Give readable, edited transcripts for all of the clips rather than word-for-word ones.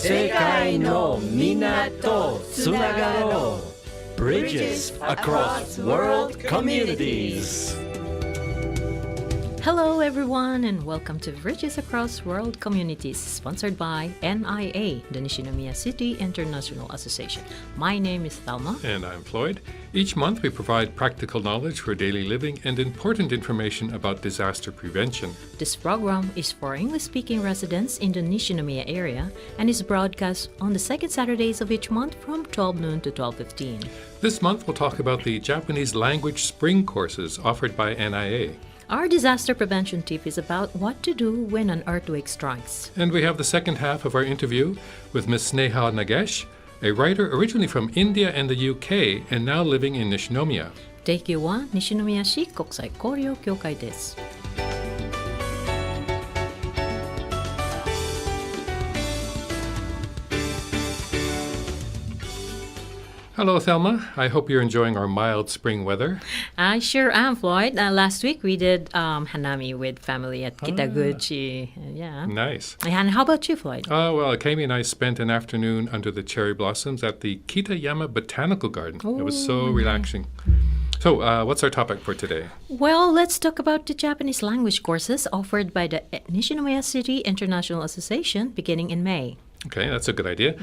世界のみんなとつながろう Bridges across world communities. Hello everyone and welcome to Bridges Across World Communities, sponsored by NIA, the Nishinomiya City International Association. My name is Thelma. And I'm Floyd. Each month we provide practical knowledge for daily living and important information about disaster prevention. This program is for English-speaking residents in the Nishinomiya area and is broadcast on the second Saturdays of each month from 12 noon to 12:15. This month we'll talk about the Japanese language spring courses offered by NIA. Our disaster prevention tip is about what to do when an earthquake strikes. And we have the second half of our interview with Ms. Sneha Nagesh, a writer originally from India and the UK and now living in Nishinomiya. 提供は西宮市国際交流協会です。Hello, Thelma. I hope you're enjoying our mild spring weather. I sure am, Floyd. Last week we did Hanami with family at Kitaguchi. Yeah. Nice. And how about you, Floyd? Well, Kami and I spent an afternoon under the cherry blossoms at the Kitayama Botanical Garden. It was so relaxing. So, what's our topic for today? Well, let's talk about the Japanese language courses offered by the Nishinomiya City International Association beginning in May. Okay, that's a good idea.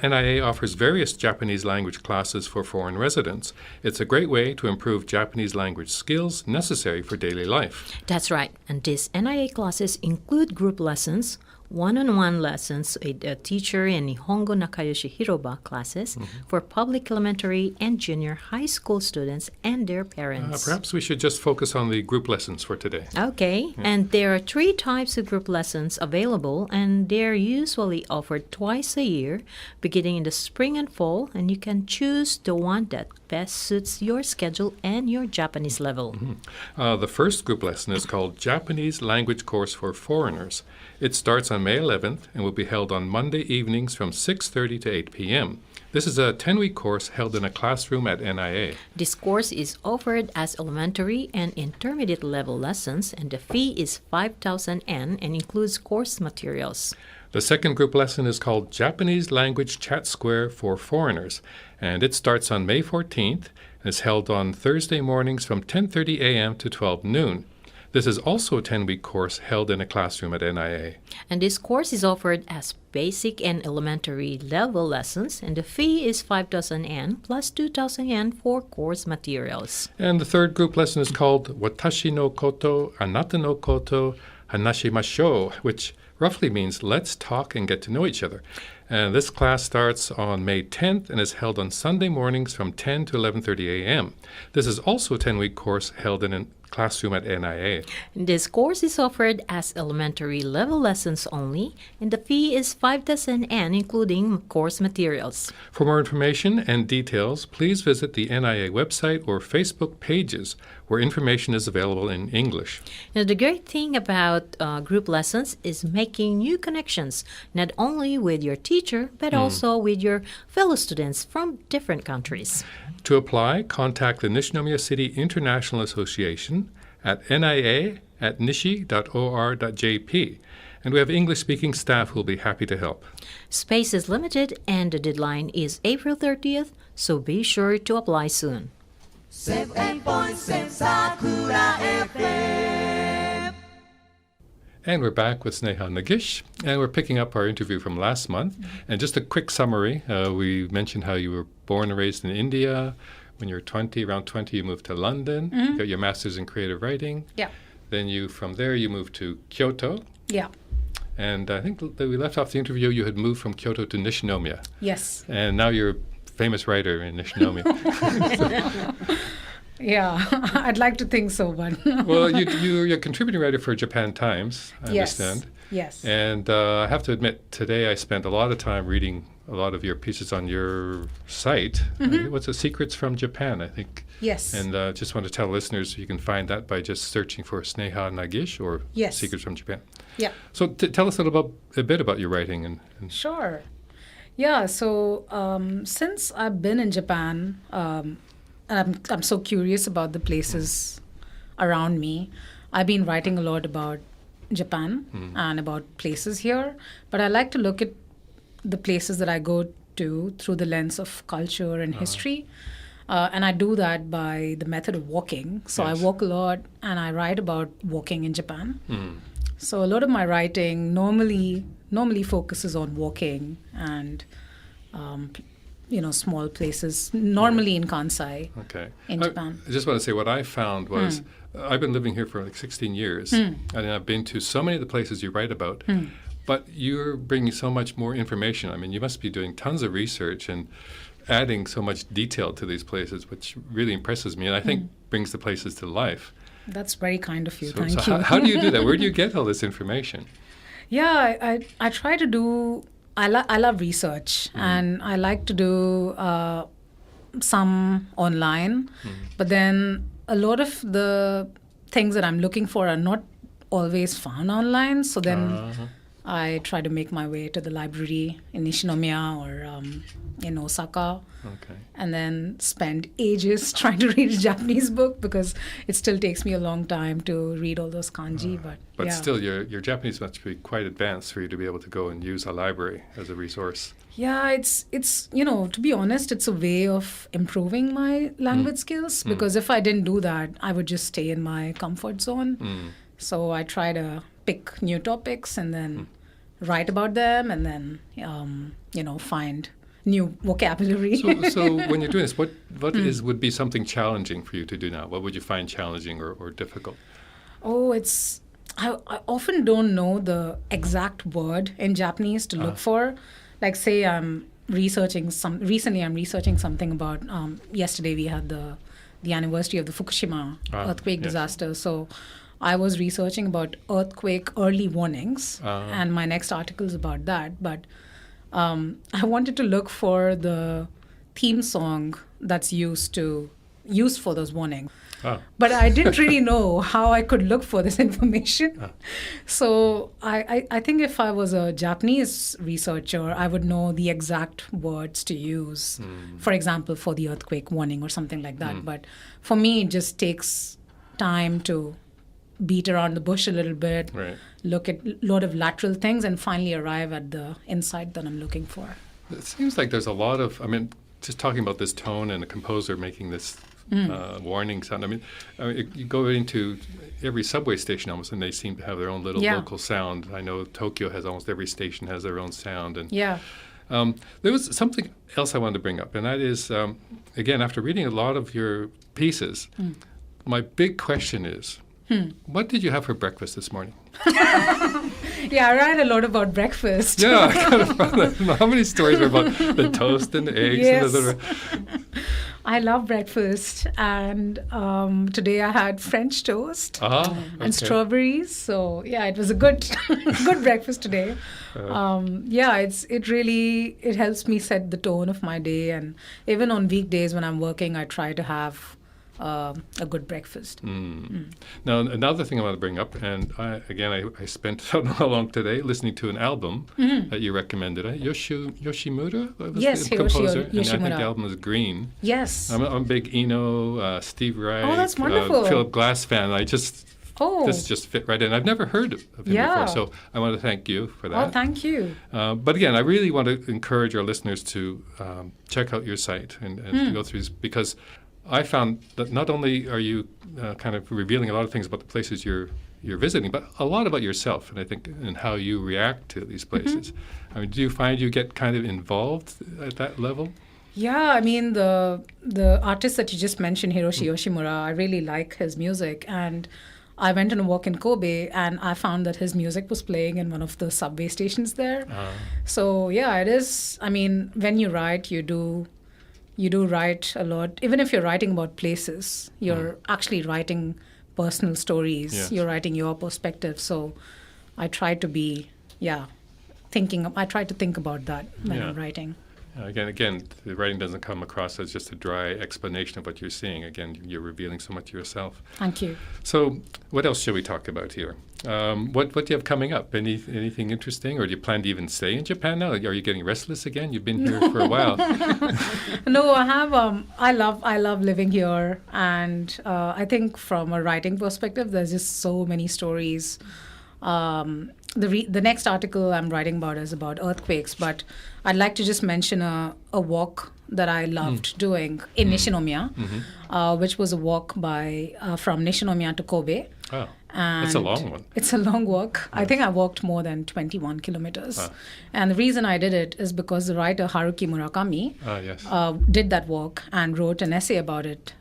NIA offers various Japanese language classes for foreign residents. It's a great way to improve Japanese language skills necessary for daily life. That's right. And these NIA classes include group lessons, one-on-one lessons with a teacher in Nihongo Nakayoshi Hiroba classes for public elementary and junior high school students and their parents. Perhaps we should just focus on the group lessons for today. Okay, and there are 3 types of group lessons available, and they're usually offered twice a year, beginning in the spring and fall, and you can choose the one that best suits your schedule and your Japanese level. The first group lesson is called Japanese Language Course for Foreigners. It starts on May 11th and will be held on Monday evenings from 6:30 to 8 p.m. This is a 10-week course held in a classroom at NIA. This course is offered as elementary and intermediate level lessons, and the fee is 5,000 yen and includes course materials. The second group lesson is called Japanese Language Chat Square for Foreigners, and it starts on May 14th and is held on Thursday mornings from 10:30 a.m. to 12 noon. This is also a 10-week course held in a classroom at NIA. And this course is offered as basic and elementary level lessons, and the fee is 5,000 yen plus 2,000 yen for course materials. And the third group lesson is called Watashi no koto, anata no koto, hanashimashou, which roughly means let's talk and get to know each other. And this class starts on May 10th and is held on Sunday mornings from 10 to 11:30 a.m. This is also a 10-week course held in a classroom at NIA. This course is offered as elementary level lessons only, and the fee is 5,000 yen, including course materials. For more information and details, please visit the NIA website or Facebook pages where information is available in English. Now, the great thing about group lessons is making new connections, not only with your teacher, but also with your fellow students from different countries. To apply, contact the Nishinomiya City International Association at nia@nishi.or.jp. And we have English-speaking staff who will be happy to help. Space is limited and the deadline is April 30th, so be sure to apply soon. 7.7 Sakura FM. And we're back with Sneha Nagesh, and we're picking up our interview from last month. And just a quick summary, we mentioned how you were born and raised in India. When you were around 20, you moved to London. You got your master's in creative writing. Yeah. Then from there, you moved to Kyoto. Yeah. And I think that we left off the interview, you had moved from Kyoto to Nishinomiya. Yes. And now you're a famous writer in Nishinomiya. Yeah, I'd like to think so, but... Well, you're a contributing writer for Japan Times, I understand. Yes. And I have to admit, today I spent a lot of time reading a lot of your pieces on your site. What's it? Secrets from Japan, I think. Yes. And just want to tell listeners you can find that by just searching for Sneha Nagesh or Secrets from Japan. Yeah. So tell us a bit about your writing. And Sure. Yeah, so since I've been in Japan, I'm so curious about the places around me. I've been writing a lot about Japan and about places here, but I like to look at the places that I go to through the lens of culture and history. And I do that by the method of walking. So I Yes. walk a lot, and I write about walking in Japan. So a lot of my writing normally focuses on walking and small places, normally in Kansai Okay. in Japan. I just want to say what I found was I've been living here for like 16 years, and I've been to so many of the places you write about, but you're bringing so much more information. I mean, you must be doing tons of research and adding so much detail to these places, which really impresses me, and I think brings the places to life. That's very kind of you. So, Thank so you. how do you do that? Where do you get all this information? Yeah, I try to do. I love research, and I like to do some online, but then a lot of the things that I'm looking for are not always found online. So then I try to make my way to the library in Nishinomiya or in Osaka. Okay. And then spend ages trying to read a Japanese book because it still takes me a long time to read all those kanji. But yeah. still, your Japanese must be quite advanced for you to be able to go and use a library as a resource. Yeah, it's to be honest, it's a way of improving my language skills, because if I didn't do that, I would just stay in my comfort zone. So I try to pick new topics and then write about them, and then find new vocabulary. So when you're doing this, what would be something challenging for you to do now? What would you find challenging or difficult? Oh, I often don't know the exact word in Japanese to look for. Like, say recently I'm researching something about, yesterday we had the anniversary of the Fukushima earthquake yes. disaster. So I was researching about earthquake early warnings, and my next article is about that. But I wanted to look for the theme song that's used for those warnings. But I didn't really know how I could look for this information. So I think if I was a Japanese researcher, I would know the exact words to use, for example, for the earthquake warning or something like that. But for me, it just takes time to beat around the bush a little bit, Right. look at a lot of lateral things, and finally arrive at the insight that I'm looking for. It seems like there's a lot of, just talking about this tone and a composer making this warning sound. You go into every subway station almost, and they seem to have their own little local sound. I know Tokyo has almost every station has their own sound. And Yeah. there was something else I wanted to bring up, and that is, again, after reading a lot of your pieces, my big question is, what did you have for breakfast this morning? Yeah, I write a lot about breakfast. Yeah, I kind of found that. I don't know how many stories are about the toast and the eggs. Yes. And I love breakfast, and today I had French toast and strawberries. So yeah, it was a good good breakfast today. It helps me set the tone of my day, and even on weekdays when I'm working, I try to have a good breakfast. Now, another thing I want to bring up, and I spent I don't know how long today listening to an album that you recommended. Yoshimura was Yes, the Hiroshi composer, and I think Yoshimura. the album was Green. Yes. I'm a big Eno, Steve Reich, Oh, that's wonderful. Philip Glass fan. This just fit right in. I've never heard of him before, so I want to thank you for that. Oh, thank you. But again, I really want to encourage our listeners to check out your site and go through this, because I found that not only are you kind of revealing a lot of things about the places you're visiting, but a lot about yourself, and I think and how you react to these places. Do you find you get kind of involved at that level? Yeah, the artist that you just mentioned, Hiroshi Yoshimura, I really like his music, and I went on a walk in Kobe, and I found that his music was playing in one of the subway stations there. So yeah, it is. When you write, you do write a lot. Even if you're writing about places, you're actually writing personal stories. Yes. You're writing your perspective. So I try to be, I try to think about that when I'm writing. Again, the writing doesn't come across as just a dry explanation of what you're seeing. Again, you're revealing so much of yourself. Thank you. So what else should we talk about here? What do you have coming up? Anything interesting? Or do you plan to even stay in Japan now? Are you getting restless again? You've been here for a while. No, I have. I love living here, and I think from a writing perspective, there's just so many stories. the next article I'm writing about is about earthquakes, but I'd like to just mention a walk that I loved doing in Nishinomiya, which was a walk from Nishinomiya to Kobe. Oh, And it's a long one. It's a long walk. I think I walked more than 21 kilometers. And the reason I did it is because the writer Haruki Murakami Yes. did that walk and wrote an essay about it.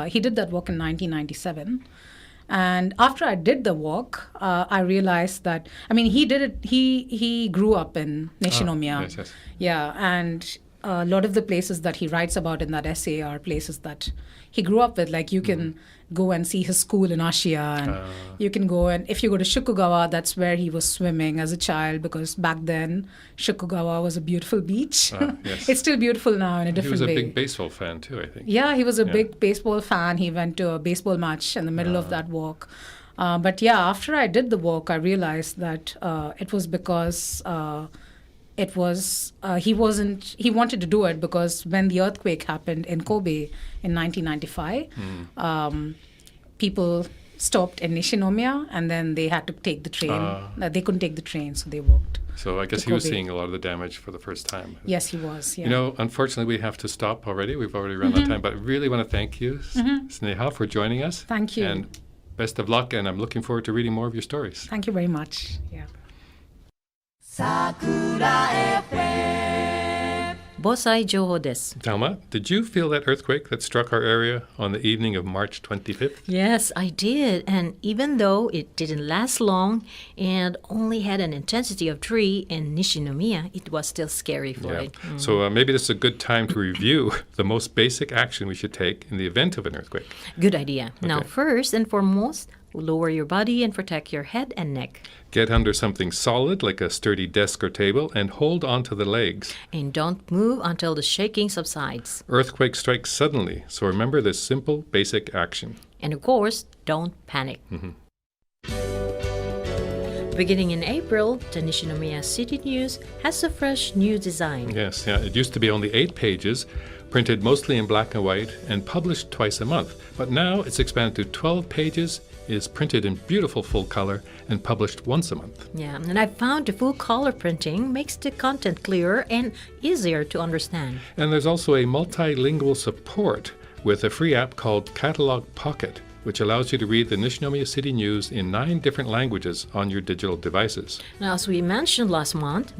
He did that walk in 1997. And after I did the walk, I realized that, I mean, he did it, he grew up in Nishinomiya. Yes. Yeah, and a lot of the places that he writes about in that essay are places that he grew up with. Like you can go and see his school in Ashiya, and you can go, and if you go to Shukugawa, that's where he was swimming as a child, because back then Shukugawa was a beautiful beach. Yes. It's still beautiful now in a different way. He was a big baseball fan too, I think. Yeah, he was a big baseball fan. He went to a baseball match in the middle of that walk. But yeah, after I did the walk, I realized that it was because he wanted to do it because when the earthquake happened in Kobe in 1995, people stopped in Nishinomiya, and then they had to take the train. They couldn't take the train, so they walked. So I guess he was seeing a lot of the damage for the first time. Yes, he was. Yeah. You know, unfortunately, we have to stop already. We've already run out of time, but I really want to thank you, Sneha, for joining us. Thank you. And best of luck, and I'm looking forward to reading more of your stories. Thank you very much. Yeah. Bosai Joho desu. Thelma, did you feel that earthquake that struck our area on the evening of March 25th? Yes, I did. And even though it didn't last long and only had an intensity of 3 in Nishinomiya, it was still scary for it. So maybe this is a good time to review the most basic action we should take in the event of an earthquake. Good idea. Now, first and foremost, lower your body and protect your head and neck. Get under something solid like a sturdy desk or table and hold onto the legs. And don't move until the shaking subsides. Earthquake strikes suddenly, so remember this simple, basic action. And of course, don't panic. Beginning in April, the Nishinomiya City News has a fresh new design. Yes, it used to be only 8 pages, printed mostly in black and white, and published twice a month. But now it's expanded to 12 pages, is printed in beautiful full color, and published once a month. Yeah, and I found the full color printing makes the content clearer and easier to understand. And there's also a multilingual support with a free app called Catalog Pocket, which allows you to read the Nishinomiya City News in 9 different languages on your digital devices. Now, as we mentioned last month,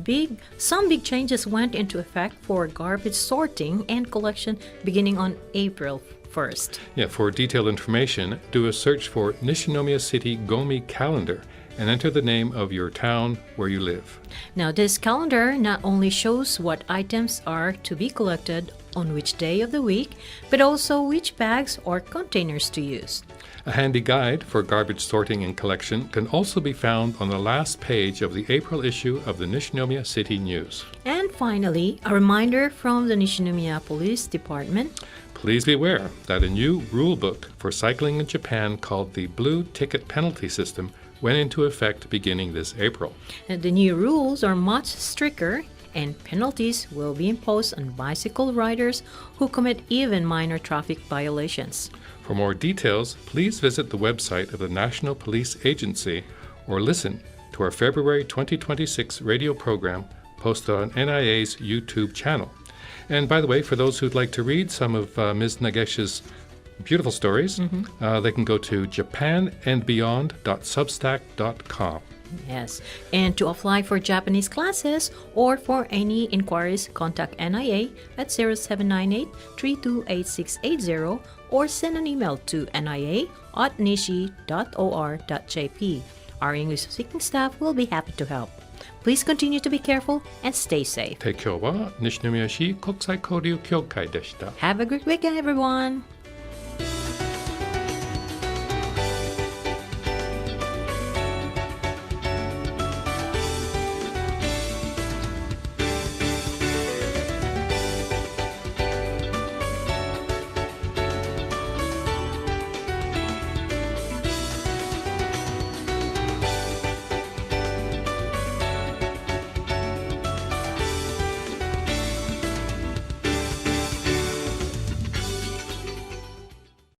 some big changes went into effect for garbage sorting and collection beginning on April 1st. Yeah, for detailed information, do a search for Nishinomiya City Gomi Calendar and enter the name of your town where you live. Now, this calendar not only shows what items are to be collected on which day of the week, but also which bags or containers to use. A handy guide for garbage sorting and collection can also be found on the last page of the April issue of the Nishinomiya City News. And finally, a reminder from the Nishinomiya Police Department. Please be aware that a new rule book for cycling in Japan called the Blue Ticket Penalty System went into effect beginning this April. And the new rules are much stricter, and penalties will be imposed on bicycle riders who commit even minor traffic violations. For more details, please visit the website of the National Police Agency or listen to our February 2026 radio program posted on NIA's YouTube channel. And by the way, for those who'd like to read some of Ms. Nagesh's beautiful stories, they can go to japanandbeyond.substack.com. Yes, and to apply for Japanese classes or for any inquiries, contact NIA at 0798-328680 or send an email to nia@nishi.or.jp. Our English-speaking staff will be happy to help. Please continue to be careful and stay safe. 今日は西宮市国際交流協会でした。Have a great weekend, everyone!